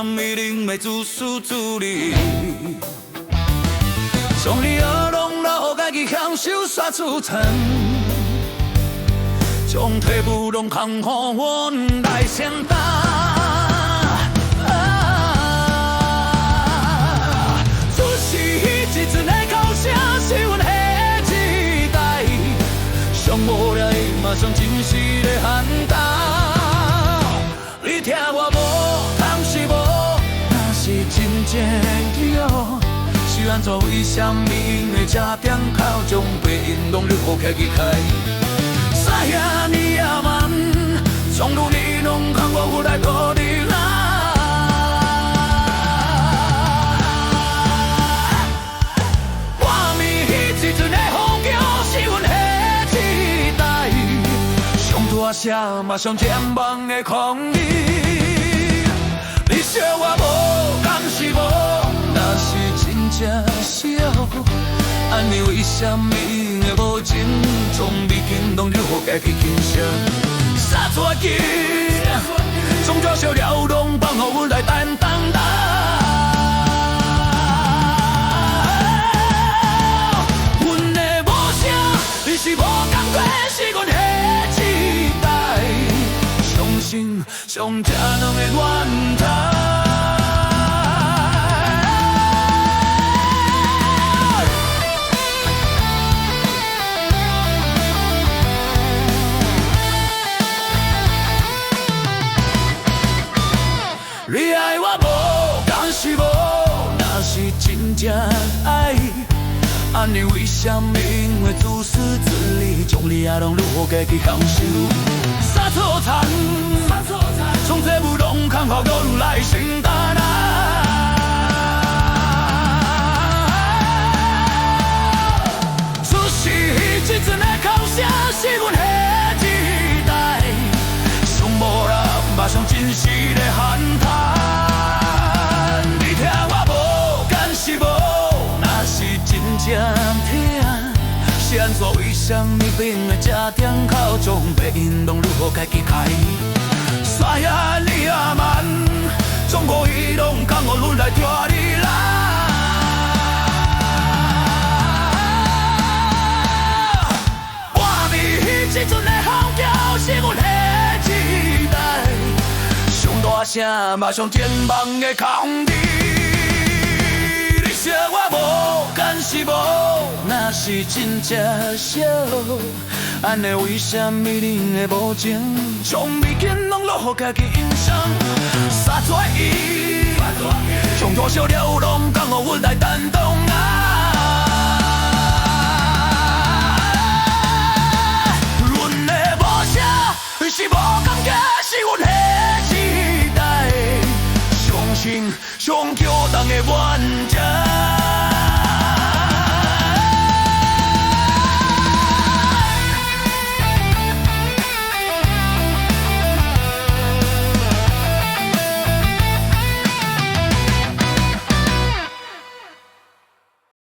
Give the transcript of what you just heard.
什么人要自私自利？从你耳聋了，家己享受煞出尘，将体不拢空予阮来承担。出世一阵的哭声是阮的期待，上无了嘛上真实的喊打。你听我无，当是无，若是真正有。是安怎？为什么会这点口将白因拢你好客去开？啥呀你也慢，从如你拢看我来拖你来。外面迄一阵的风叫是阮的期待，上大声嘛上健忘的空气。你笑我无，敢是无？若是真正是哦，安尼为什么会无情？从你惊动你好家己轻声，撒出去，从这小了拢放予阮来担当啦。阮的无声，你是无感觉，是阮的期待，相信上正两个怨叹。你爱我无，敢是无？若是真正爱，安尼为什么会自私自利，将你也拢如何家己享受？啥错惨，从这不拢空予我来承担啊！出世一阵的哭声是阮的期待，上无人马上真实的喊叹。正听是安怎？为什么变的这点口将白因拢如何家己开？啥呀你也慢，总无伊拢讲我阮来拖你来。外面迄一阵的吼叫是阮的期待，上大声嘛上健忘的空气。笑我无，敢是无？若是真正少，安尼为什么你会无情？将美景拢落予家己欣赏，撒出伊，将大小了拢讲予阮来担当啊！阮的无声，是无感觉，是阮的期待，相信上。